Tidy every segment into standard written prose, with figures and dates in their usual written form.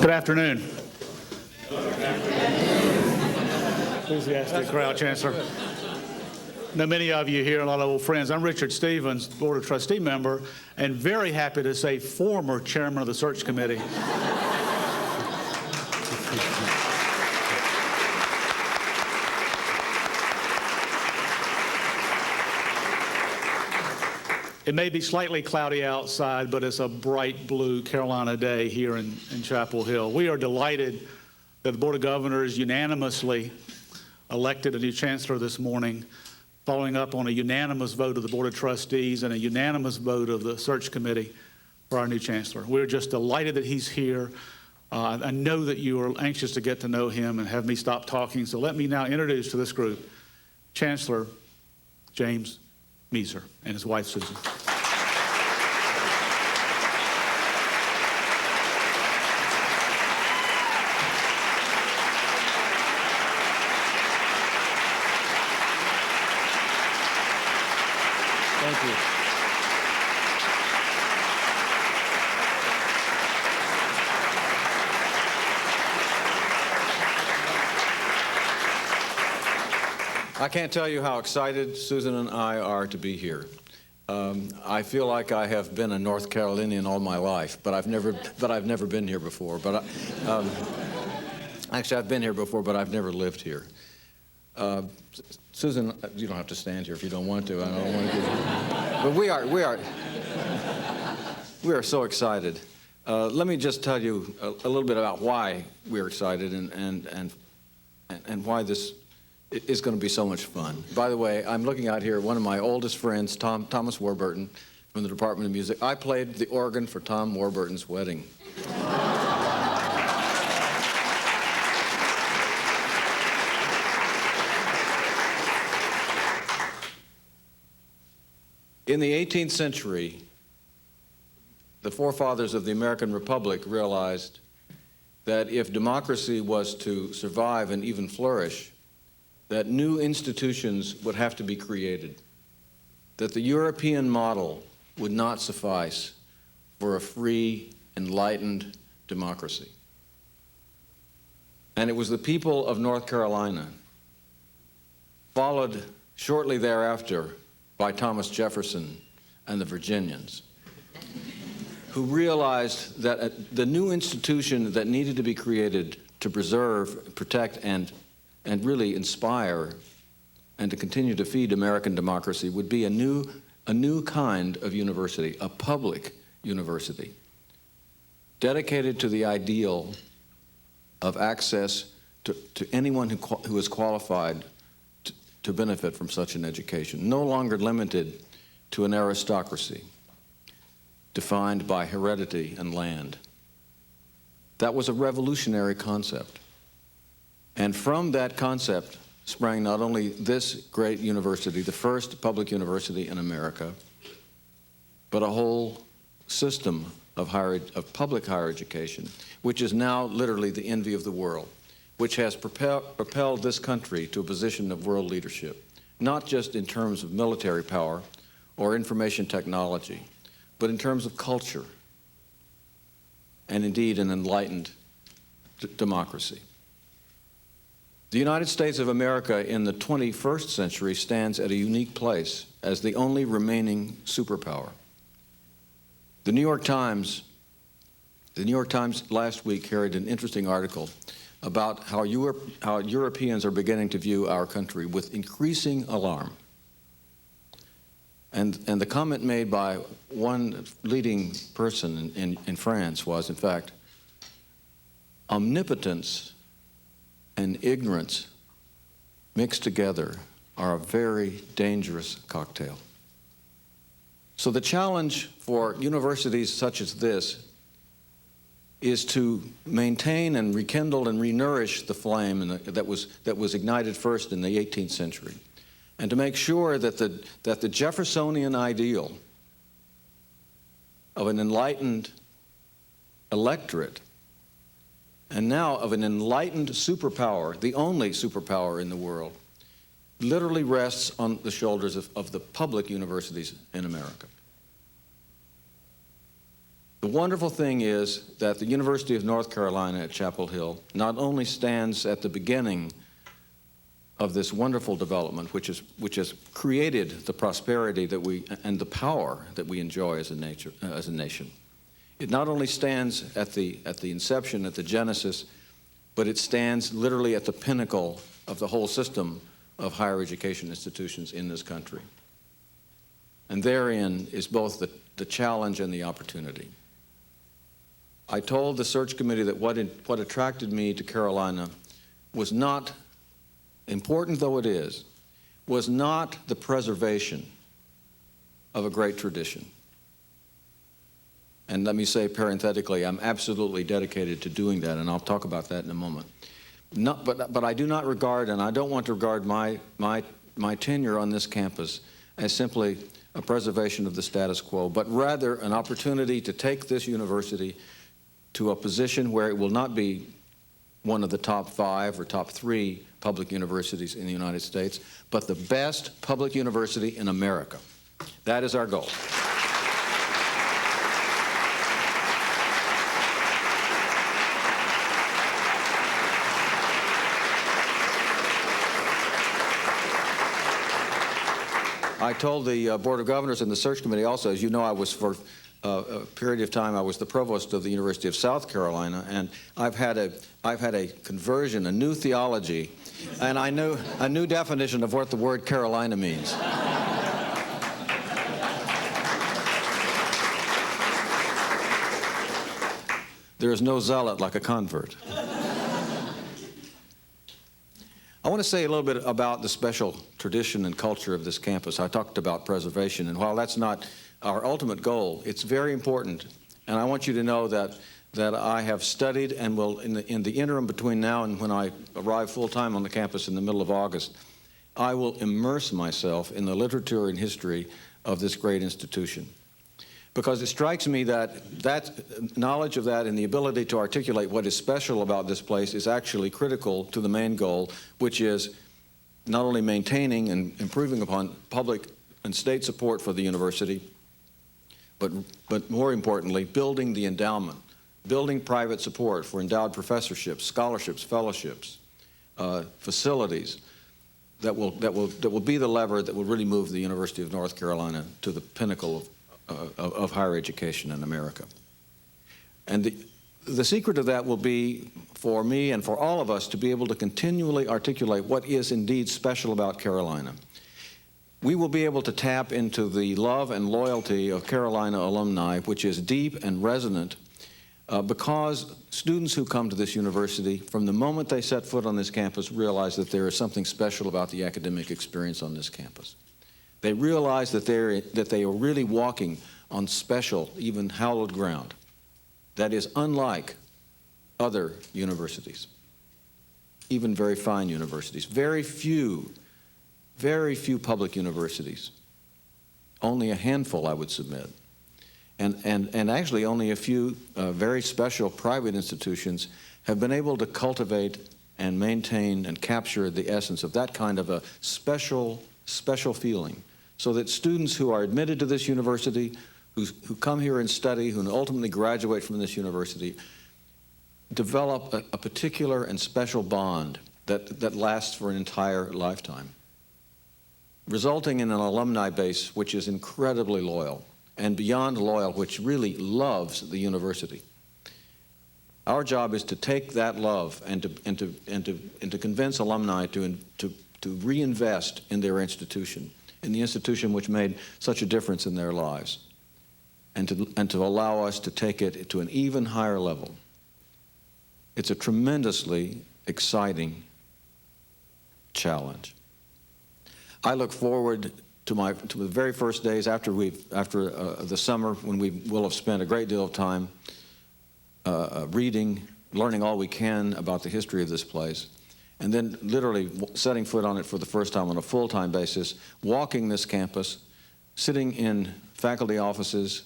Good afternoon. Enthusiastic crowd, Chancellor. I know many of you here, a lot of old friends. I'm Richard Stevens, Board of Trustee member, and very happy to say former chairman of the search committee. It may be slightly cloudy outside, but it's a bright blue Carolina day here in Chapel Hill. We are delighted that the Board of Governors unanimously elected a new chancellor this morning, following up on a unanimous vote of the Board of Trustees and a unanimous vote of the search committee for our new chancellor. We're just delighted that he's here. I know that you are anxious to get to know him and have me stop talking, so let me now introduce to this group Chancellor James Moeser and his wife, Susan. Thank you. I can't tell you how excited Susan and I are to be here. I feel like I have been a North Carolinian all my life, but I've never been here before. Actually, I've been here before, but I've never lived here. Susan, you don't have to stand here if you don't want to. I don't want to give you. But we are so excited. Let me just tell you a little bit about why we're excited and why this is going to be so much fun. By the way, I'm looking out here, one of my oldest friends, Thomas Warburton, from the Department of Music. I played the organ for Tom Warburton's wedding. In the 18th century, the forefathers of the American Republic realized that if democracy was to survive and even flourish, that new institutions would have to be created, that the European model would not suffice for a free, enlightened democracy. And it was the people of North Carolina, followed shortly thereafter by Thomas Jefferson and the Virginians, who realized that the new institution that needed to be created to preserve, protect, and really inspire and to continue to feed American democracy would be a new kind of university, a public university, dedicated to the ideal of access to anyone who is qualified to benefit from such an education, no longer limited to an aristocracy defined by heredity and land. That was a revolutionary concept. And from that concept sprang not only this great university, the first public university in America, but a whole system of public higher education, which is now literally the envy of the world, which has propelled this country to a position of world leadership, not just in terms of military power or information technology, but in terms of culture and indeed an enlightened democracy. The United States of America in the 21st century stands at a unique place as the only remaining superpower. The New York Times last week carried an interesting article about how Europeans are beginning to view our country with increasing alarm. And the comment made by one leading person in France was, in fact, omnipotence and ignorance mixed together are a very dangerous cocktail. So the challenge for universities such as this is to maintain and rekindle and renourish the flame that was ignited first in the 18th century, and to make sure that the Jeffersonian ideal of an enlightened electorate and now of an enlightened superpower, the only superpower in the world, literally rests on the shoulders of the public universities in America. The wonderful thing is that the University of North Carolina at Chapel Hill not only stands at the beginning of this wonderful development, which has created the prosperity that and the power that we enjoy as a nation. It not only stands at the inception, at the genesis, but it stands literally at the pinnacle of the whole system of higher education institutions in this country. And therein is both the challenge and the opportunity. I told the search committee that what attracted me to Carolina was not, important though it is, was not the preservation of a great tradition. And let me say parenthetically, I'm absolutely dedicated to doing that, and I'll talk about that in a moment. But I do not regard, and I don't want to regard my tenure on this campus as simply a preservation of the status quo, but rather an opportunity to take this university to a position where it will not be one of the top 5 or top 3 public universities in the United States, but the best public university in America. That is our goal. I told the Board of Governors and the search committee also, as you know, I was for a period of time, I was the provost of the University of South Carolina, and I've had a conversion, a new theology, and I knew a new definition of what the word Carolina means. There is no zealot like a convert. I want to say a little bit about the special tradition and culture of this campus. I talked about preservation, and while that's not our ultimate goal, it's very important. And I want you to know that I have studied and will, in the interim between now and when I arrive full-time on the campus in the middle of August, I will immerse myself in the literature and history of this great institution. Because it strikes me that knowledge of that and the ability to articulate what is special about this place is actually critical to the main goal, which is not only maintaining and improving upon public and state support for the university, but more importantly, building the endowment, building private support for endowed professorships, scholarships, fellowships, facilities that will be the lever that will really move the University of North Carolina to the pinnacle of higher education in America. And the secret of that will be for me and for all of us to be able to continually articulate what is indeed special about Carolina. We will be able to tap into the love and loyalty of Carolina alumni, which is deep and resonant, because students who come to this university, from the moment they set foot on this campus, realize that there is something special about the academic experience on this campus. They realize that they are really walking on special, even hallowed ground that is unlike other universities, even very fine universities. Very few public universities, only a handful, I would submit, and actually only a few very special private institutions have been able to cultivate and maintain and capture the essence of that kind of a special feeling, so that students who are admitted to this university, who come here and study, who ultimately graduate from this university, develop a particular and special bond that lasts for an entire lifetime, resulting in an alumni base which is incredibly loyal, and beyond loyal, which really loves the university. Our job is to take that love and to convince alumni to reinvest in their institution, in the institution which made such a difference in their lives, and to allow us to take it to an even higher level. It's a tremendously exciting challenge. I look forward to the very first days after the summer, when we will have spent a great deal of time reading, learning all we can about the history of this place, and then literally setting foot on it for the first time on a full-time basis, walking this campus, sitting in faculty offices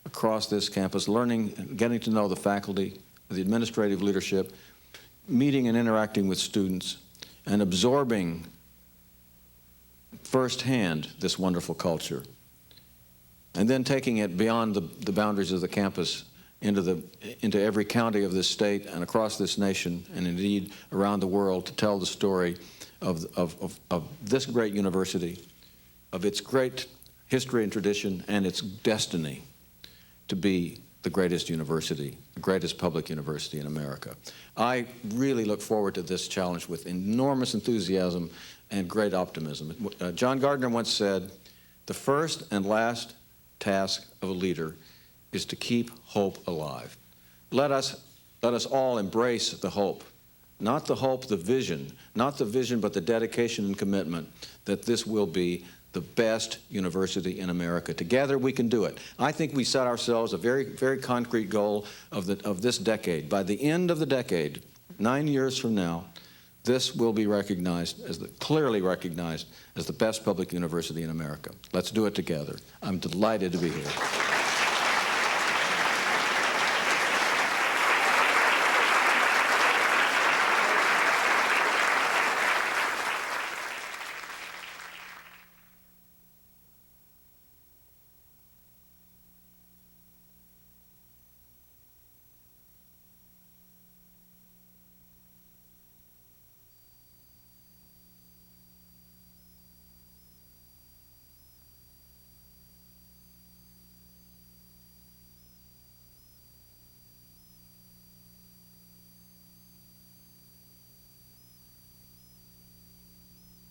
across this campus, learning, getting to know the faculty, the administrative leadership, meeting and interacting with students, and absorbing firsthand this wonderful culture, and then taking it beyond the boundaries of the campus into every county of this state and across this nation, and indeed around the world, to tell the story of this great university, of its great history and tradition, and its destiny to be the greatest university, the greatest public university in America. I really look forward to this challenge with enormous enthusiasm and great optimism. John Gardner once said, "The first and last task of a leader is to keep hope alive." Let us all embrace the hope. Not the hope, the vision. Not the vision, but the dedication and commitment that this will be the best university in America. Together we can do it. I think we set ourselves a very, very concrete goal of this decade. By the end of the decade, 9 years from now, this will be recognized clearly recognized as the best public university in America. Let's do it together. I'm delighted to be here.